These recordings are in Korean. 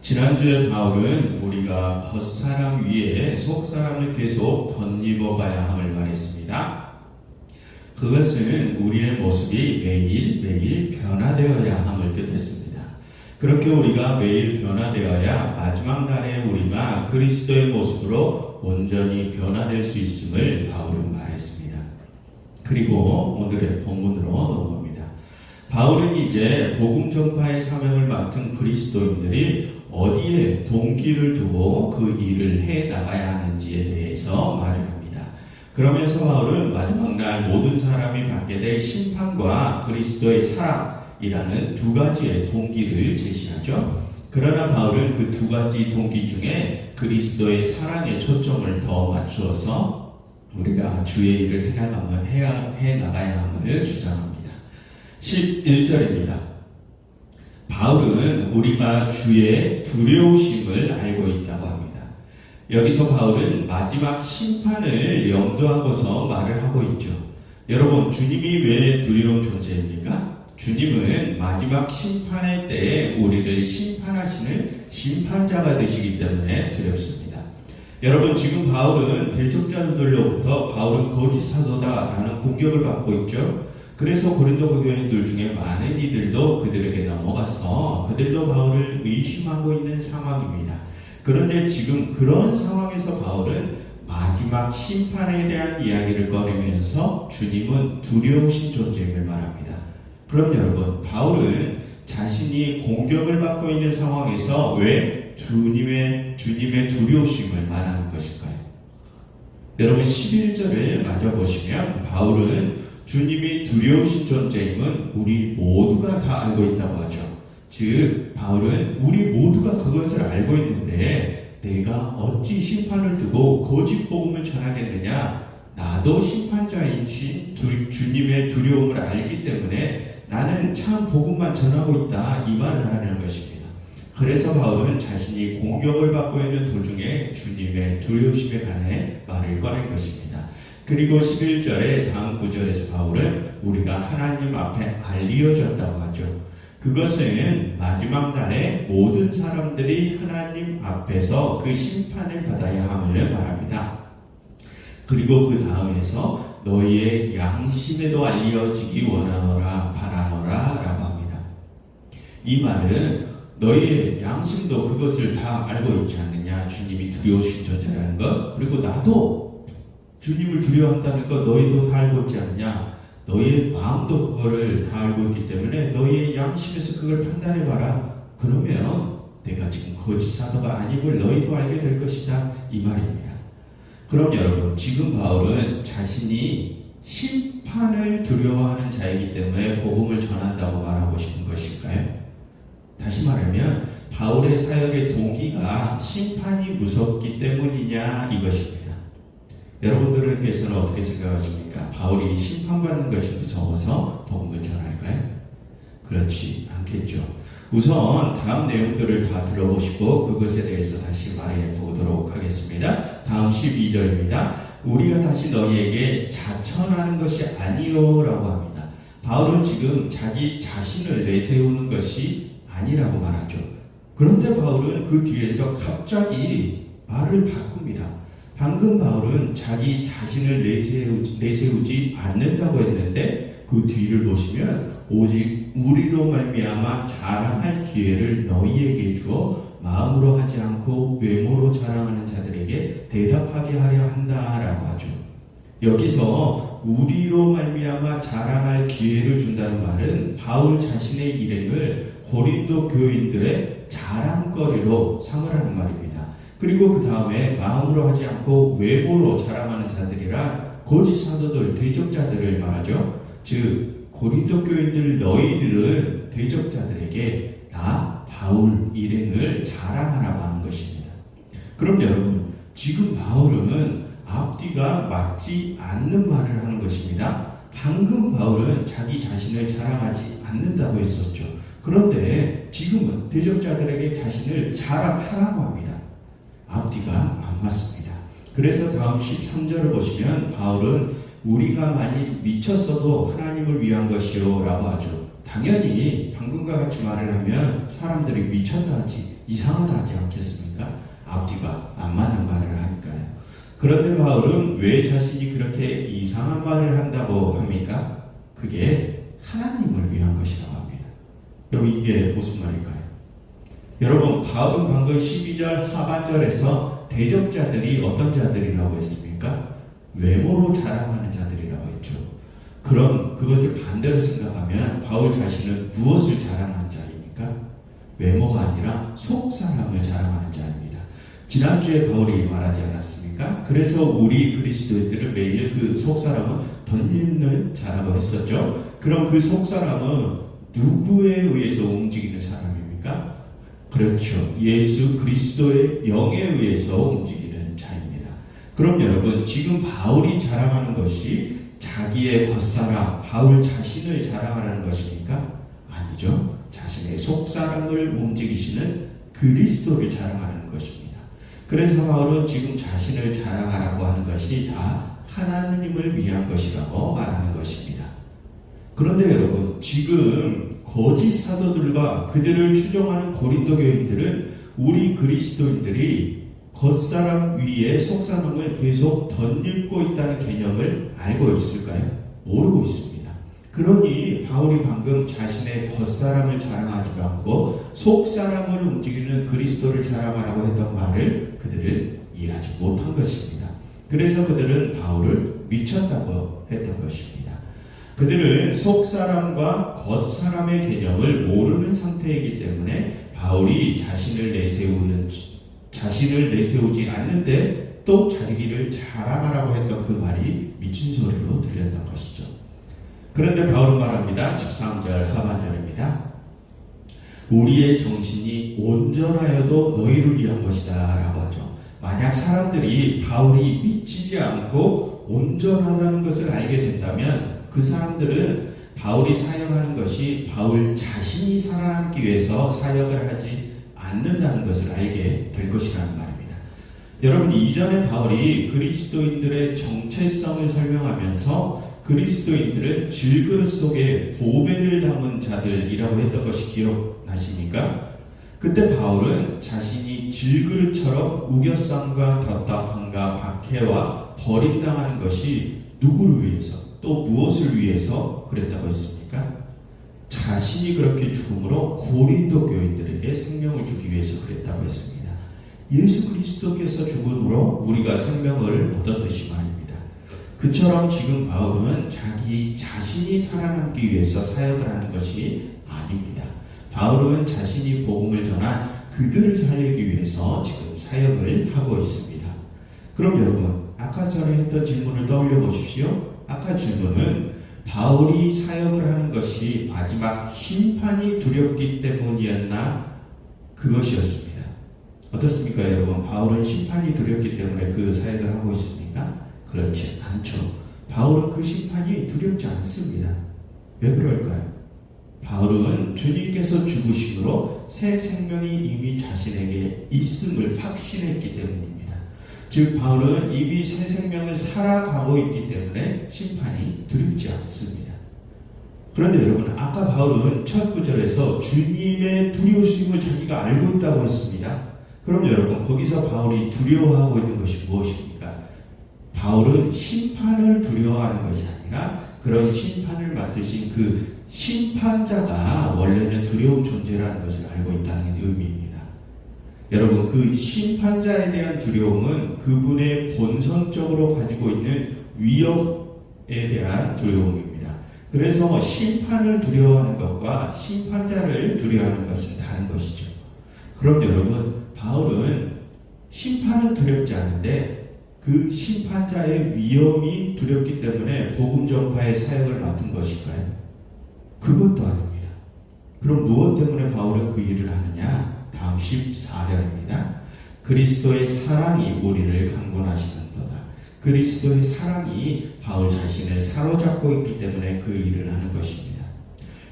지난주에 바울은 우리가 겉사람 위에 속사람을 계속 덧입어가야 함을 말했습니다. 그것은 우리의 모습이 매일매일 변화되어야 함을 뜻했습니다. 그렇게 우리가 매일 변화되어야 마지막 날에 우리가 그리스도의 모습으로 온전히 변화될 수 있음을 바울은 말했습니다. 그리고 오늘의 본문으로 넘어갑니다. 바울은 이제 복음 전파의 사명을 맡은 그리스도인들이 어디에 동기를 두고 그 일을 해 나가야 하는지에 대해서 말을 합니다. 그러면서 바울은 마지막 날 모든 사람이 받게 될 심판과 그리스도의 사랑이라는 두 가지의 동기를 제시하죠. 그러나 바울은 그 두 가지 동기 중에 그리스도의 사랑에 초점을 더 맞추어서 우리가 주의 일을 해 나가야 함을 주장합니다. 11절입니다. 바울은 우리가 주의 두려우심을 알고 있다고 합니다. 여기서 바울은 마지막 심판을 염두하고서 말을 하고 있죠. 여러분, 주님이 왜 두려운 존재입니까? 주님은 마지막 심판의 때에 우리를 심판하시는 심판자가 되시기 때문에 두렵습니다. 여러분, 지금 바울은 대적자들로부터 바울은 거짓 사도다라는 공격을 받고 있죠. 그래서 고린도 교인들 중에 많은 이들도 그들에게 넘어가서 그들도 바울을 의심하고 있는 상황입니다. 그런데 지금 그런 상황에서 바울은 마지막 심판에 대한 이야기를 꺼내면서 주님은 두려우신 존재임을 말합니다. 그럼 여러분, 바울은 자신이 공격을 받고 있는 상황에서 왜 주님의 두려우심을 말하는 것일까요? 여러분, 11절을 마저 보시면 바울은 주님이 두려우신 존재임은 우리 모두가 다 알고 있다고 하죠. 즉, 바울은 우리 모두가 그것을 알고 있는데 내가 어찌 심판을 두고 거짓 복음을 전하겠느냐? 나도 심판자이신 주님의 두려움을 알기 때문에 나는 참 복음만 전하고 있다, 이 말을 하는 것입니다. 그래서 바울은 자신이 공격을 받고 있는 도중에 주님의 두려우심에 관해 말을 꺼낸 것입니다. 그리고 11절의 다음 구절에서 바울은 우리가 하나님 앞에 알리어졌다고 하죠. 그것은 마지막 날에 모든 사람들이 하나님 앞에서 그 심판을 받아야 함을 말합니다. 그리고 그 다음에서 너희의 양심에도 알려지기 원하노라 바라노라 라고 합니다. 이 말은 너희의 양심도 그것을 다 알고 있지 않느냐, 주님이 두려우신 존재라는 것, 그리고 나도 주님을 두려워한다는 거 너희도 다 알고 있지 않느냐? 너희의 마음도 그거를 다 알고 있기 때문에 너희의 양심에서 그걸 판단해봐라. 그러면 내가 지금 거짓 사도가 아님을 너희도 알게 될 것이다, 이 말입니다. 그럼 여러분, 지금 바울은 자신이 심판을 두려워하는 자이기 때문에 복음을 전한다고 말하고 싶은 것일까요? 다시 말하면 바울의 사역의 동기가 심판이 무섭기 때문이냐, 이것입니다. 여러분들께서는 어떻게 생각하십니까? 바울이 심판받는 것이 무서워서 복음을 전할까요? 그렇지 않겠죠. 우선 다음 내용들을 다 들어보시고 그것에 대해서 다시 말해 보도록 하겠습니다. 다음 12절입니다. 우리가 다시 너희에게 자천하는 것이 아니요 라고 합니다. 바울은 지금 자기 자신을 내세우는 것이 아니라고 말하죠. 그런데 바울은 그 뒤에서 갑자기 말을 바꿉니다. 방금 바울은 자기 자신을 내세우지 않는다고 했는데 그 뒤를 보시면 오직 우리로 말미암아 자랑할 기회를 너희에게 주어 마음으로 하지 않고 외모로 자랑하는 자들에게 대답하게 하려 한다라고 하죠. 여기서 우리로 말미암아 자랑할 기회를 준다는 말은 바울 자신의 일행을 고린도 교인들의 자랑거리로 삼으라는 말입니다. 그리고 그 다음에 마음으로 하지 않고 외모로 자랑하는 자들이란 거짓 사도들, 대적자들을 말하죠. 즉 고린도 교인들 너희들은 대적자들에게 나 바울 일행을 자랑하라고 하는 것입니다. 그럼 여러분, 지금 바울은 앞뒤가 맞지 않는 말을 하는 것입니다. 방금 바울은 자기 자신을 자랑하지 않는다고 했었죠. 그런데 지금은 대적자들에게 자신을 자랑하라고 합니다. 앞뒤가 안 맞습니다. 그래서 다음 13절을 보시면 바울은 우리가 만일 미쳤어도 하나님을 위한 것이요 라고 하죠. 당연히 방금과 같이 말을 하면 사람들이 미쳤다 하지. 이상하다 하지 않겠습니까? 앞뒤가 안 맞는 말을 하니까요. 그런데 바울은 왜 자신이 그렇게 이상한 말을 한다고 합니까? 그게 하나님을 위한 것이라고 합니다. 여러분, 이게 무슨 말일까요? 여러분, 바울은 방금 12절 하반절에서 대적자들이 어떤 자들이라고 했습니까? 외모로 자랑하는 자들이라고 했죠. 그럼 그것을 반대로 생각하면 바울 자신은 무엇을 자랑하는 자입니까? 외모가 아니라 속사람을 자랑하는 자입니다. 지난주에 바울이 말하지 않았습니까? 그래서 우리 그리스도인들은 매일 그 속사람은 덧입는 자라고 했었죠. 그럼 그 속사람은 누구에 의해서 움직이는 사람입니까? 그렇죠. 예수 그리스도의 영에 의해서 움직이는 자입니다. 그럼 여러분, 지금 바울이 자랑하는 것이 자기의 겉사람, 바울 자신을 자랑하는 것입니까? 아니죠. 자신의 속사람을 움직이시는 그리스도를 자랑하는 것입니다. 그래서 바울은 지금 자신을 자랑하라고 하는 것이 다 하나님을 위한 것이라고 말하는 것입니다. 그런데 여러분, 지금 거짓 사도들과 그들을 추종하는 고린도 교인들은 우리 그리스도인들이 겉사람 위에 속사람을 계속 덧입고 있다는 개념을 알고 있을까요? 모르고 있습니다. 그러니 바울이 방금 자신의 겉사람을 자랑하지 않고 속사람을 움직이는 그리스도를 자랑하라고 했던 말을 그들은 이해하지 못한 것입니다. 그래서 그들은 바울을 미쳤다고 했던 것입니다. 그들은 속사람과 겉사람의 개념을 모르는 상태이기 때문에 바울이 자신을 내세우지 않는데 또 자기를 자랑하라고 했던 그 말이 미친 소리로 들렸던 것이죠. 그런데 바울은 말합니다. 13절 하반절입니다. 우리의 정신이 온전하여도 너희를 위한 것이다 라고 하죠. 만약 사람들이 바울이 미치지 않고 온전하다는 것을 알게 된다면 그 사람들은 바울이 사역하는 것이 바울 자신이 살아남기 위해서 사역을 하지 않는다는 것을 알게 될 것이라는 말입니다. 여러분, 이전에 바울이 그리스도인들의 정체성을 설명하면서 그리스도인들은 질그릇 속에 보배를 담은 자들이라고 했던 것이 기억나십니까? 그때 바울은 자신이 질그릇처럼 우겨쌈과 답답함과 박해와 버림당하는 것이 누구를 위해서 또 무엇을 위해서 그랬다고 했습니까? 자신이 그렇게 죽음으로 고린도 교인들에게 생명을 주기 위해서 그랬다고 했습니다. 예수 그리스도께서 죽음으로 우리가 생명을 얻었듯이 말입니다. 그처럼 지금 바울은 자기 자신이 살아남기 위해서 사역을 하는 것이 아닙니다. 바울은 자신이 복음을 전한 그들을 살리기 위해서 지금 사역을 하고 있습니다. 그럼 여러분, 아까 전에 했던 질문을 떠올려 보십시오. 아까 질문은 바울이 사역을 하는 것이 마지막 심판이 두렵기 때문이었나? 그것이었습니다. 어떻습니까, 여러분? 바울은 심판이 두렵기 때문에 그 사역을 하고 있습니까? 그렇지 않죠. 바울은 그 심판이 두렵지 않습니다. 왜 그럴까요? 바울은 주님께서 죽으심으로 새 생명이 이미 자신에게 있음을 확신했기 때문입니다. 즉 바울은 이미 새 생명을 살아가고 있기 때문에 심판이 두렵지 않습니다. 그런데 여러분, 아까 바울은 첫 구절에서 주님의 두려우심을 자기가 알고 있다고 했습니다. 그럼 여러분, 거기서 바울이 두려워하고 있는 것이 무엇입니까? 바울은 심판을 두려워하는 것이 아니라 그런 심판을 맡으신 그 심판자가 원래는 두려운 존재라는 것을 알고 있다는 의미입니다. 여러분, 그 심판자에 대한 두려움은 그분의 본성적으로 가지고 있는 위협에 대한 두려움입니다. 그래서 심판을 두려워하는 것과 심판자를 두려워하는 것은 다른 것이죠. 그럼 여러분, 바울은 심판은 두렵지 않은데 그 심판자의 위험이 두렵기 때문에 복음 전파의 사역을 맡은 것일까요? 그것도 아닙니다. 그럼 무엇 때문에 바울은 그 일을 하느냐? 다음 14절입니다. 그리스도의 사랑이 우리를 강권하시는도다. 그리스도의 사랑이 바울 자신을 사로잡고 있기 때문에 그 일을 하는 것입니다.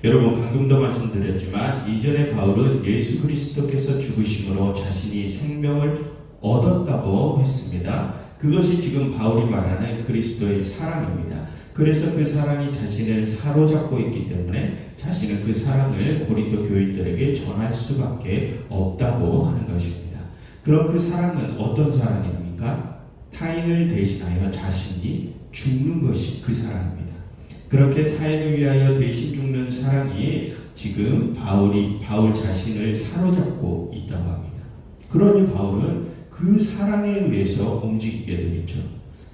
여러분, 방금도 말씀드렸지만 이전에 바울은 예수 그리스도께서 죽으심으로 자신이 생명을 얻었다고 했습니다. 그것이 지금 바울이 말하는 그리스도의 사랑입니다. 그래서 그 사랑이 자신을 사로잡고 있기 때문에 자신은 그 사랑을 고린도 교인들에게 전할 수밖에 없다고 그럼 그 사랑은 어떤 사랑입니까? 타인을 대신하여 자신이 죽는 것이 그 사랑입니다. 그렇게 타인을 위하여 대신 죽는 사랑이 지금 바울 자신을 사로잡고 있다고 합니다. 그러니 바울은 그 사랑에 의해서 움직이게 되겠죠.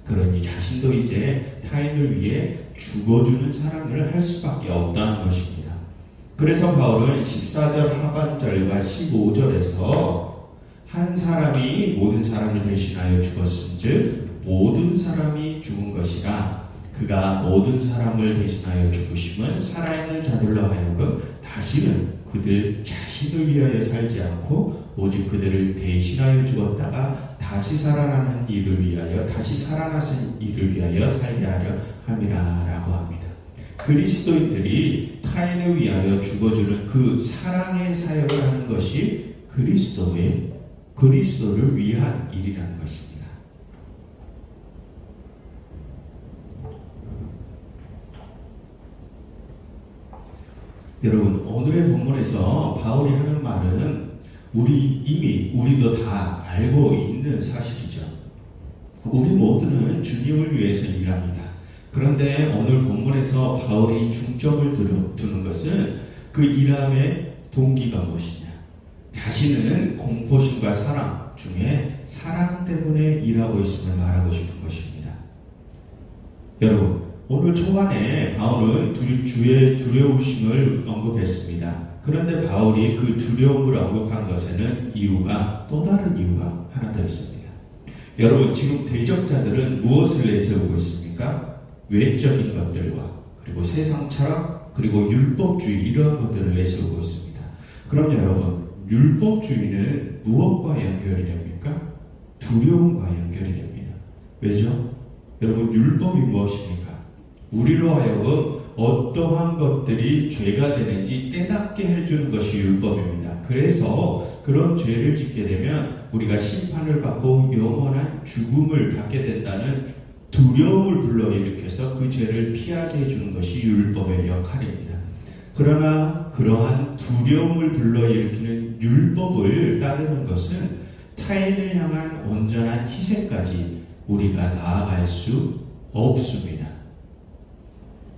그러니 자신도 이제 타인을 위해 죽어주는 사랑을 할 수밖에 없다는 것입니다. 그래서 바울은 14절 하반절과 15절에서 한 사람이 모든 사람을 대신하여 죽었은즉 모든 사람이 죽은 것이라 그가 모든 사람을 대신하여 죽으심은 살아있는 자들로 하여금 다시는 그들 자신을 위하여 살지 않고 오직 그들을 대신하여 죽었다가 다시 살아나는 일을 위하여 다시 살아나신 일을 위하여 살게 하려 함이라라고 합니다. 그리스도인들이 타인을 위하여 죽어주는 그 사랑의 사역을 하는 것이 그리스도를 위한 일이라는 것입니다. 여러분, 오늘의 본문에서 바울이 하는 말은 우리도 다 알고 있는 사실이죠. 우리 모두는 주님을 위해서 일합니다. 그런데 오늘 본문에서 바울이 중점을 두는 것은 그 일함의 동기가 무엇이냐. 자신은 공포심과 사랑 중에 사랑 때문에 일하고 있음을 말하고 싶은 것입니다. 여러분, 오늘 초반에 바울은 주의 두려우심을 언급했습니다. 그런데 바울이 그 두려움을 언급한 것에는 또 다른 이유가 하나 더 있습니다. 여러분, 지금 대적자들은 무엇을 내세우고 있습니까? 외적인 것들과 그리고 세상 철학 그리고 율법주의 이러한 것들을 내세우고 있습니다. 그럼 여러분, 율법주의는 무엇과 연결이 됩니까? 두려움과 연결이 됩니다. 왜죠? 여러분, 율법이 무엇입니까? 우리로 하여금 어떠한 것들이 죄가 되는지 깨닫게 해주는 것이 율법입니다. 그래서 그런 죄를 짓게 되면 우리가 심판을 받고 영원한 죽음을 받게 된다는 두려움을 불러일으켜서 그 죄를 피하게 해주는 것이 율법의 역할입니다. 그러나 그러한 두려움을 불러일으키는 율법을 따르는 것은 타인을 향한 온전한 희생까지 우리가 나아갈 수 없습니다.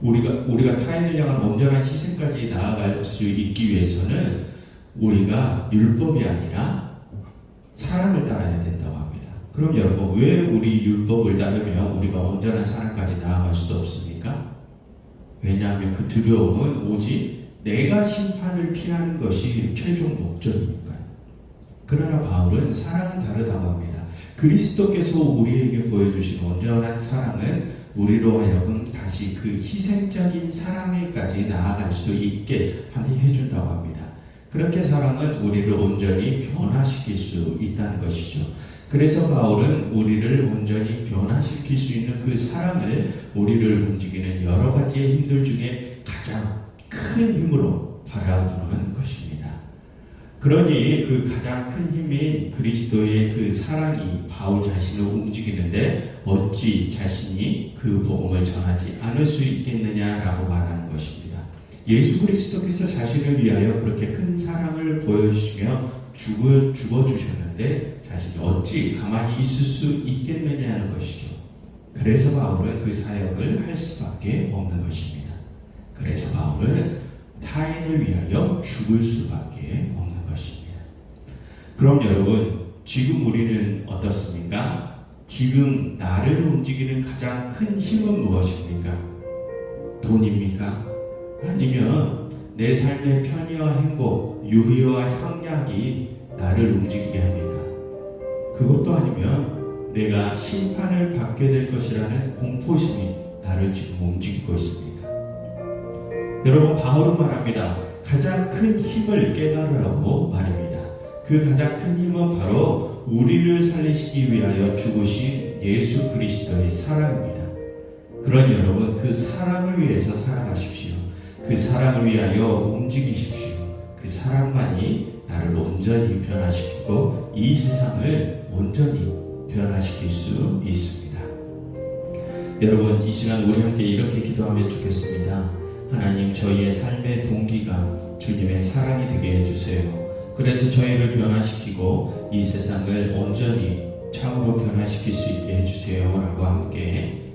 우리가 타인을 향한 온전한 희생까지 나아갈 수 있기 위해서는 우리가 율법이 아니라 사랑을 따라야 된다고 합니다. 그럼 여러분, 왜 우리 율법을 따르면 우리가 온전한 사랑까지 나아갈 수 없습니까? 왜냐하면 그 두려움은 오직 내가 심판을 피하는 것이 최종 목적이니까요. 그러나 바울은 사랑은 다르다고 합니다. 그리스도께서 우리에게 보여주신 온전한 사랑은 우리로 하여금 다시 그 희생적인 사랑에까지 나아갈 수 있게 해준다고 합니다. 그렇게 사랑은 우리를 온전히 변화시킬 수 있다는 것이죠. 그래서 바울은 우리를 온전히 변화시킬 수 있는 그 사랑을 우리를 움직이는 여러 가지의 힘들 중에 가장 큰 힘으로 바라보는 것입니다. 그러니 그 가장 큰 힘인 그리스도의 그 사랑이 바울 자신을 움직이는데 어찌 자신이 그 복음을 전하지 않을 수 있겠느냐라고 말하는 것입니다. 예수 그리스도께서 자신을 위하여 그렇게 큰 사랑을 보여주시며 죽어주셨는데 자신이 어찌 가만히 있을 수 있겠느냐는 것이죠. 그래서 바울은 그 사역을 할 수밖에 없는 것입니다. 그래서 바울은 타인을 위하여 죽을 수밖에 없는 것입니다. 그럼 여러분, 지금 우리는 어떻습니까? 지금 나를 움직이는 가장 큰 힘은 무엇입니까? 돈입니까? 아니면 내 삶의 편의와 행복, 유희와 향락이 나를 움직이게 합니까? 그것도 아니면 내가 심판을 받게 될 것이라는 공포심이 나를 지금 움직이고 있습니까? 여러분, 바울은 말합니다. 가장 큰 힘을 깨달으라고 말입니다. 그 가장 큰 힘은 바로 우리를 살리시기 위하여 죽으신 예수 그리스도의 사랑입니다. 그러니 여러분, 그 사랑을 위해서 살아가십시오. 그 사랑을 위하여 움직이십시오. 그 사랑만이 나를 온전히 변화시키고 이 세상을 온전히 변화시킬 수 있습니다. 여러분, 이 시간 우리 함께 이렇게 기도하면 좋겠습니다. 하나님, 저희의 삶의 동기가 주님의 사랑이 되게 해주세요. 그래서 저희를 변화시키고 이 세상을 온전히 참으로 변화시킬 수 있게 해주세요 라고 함께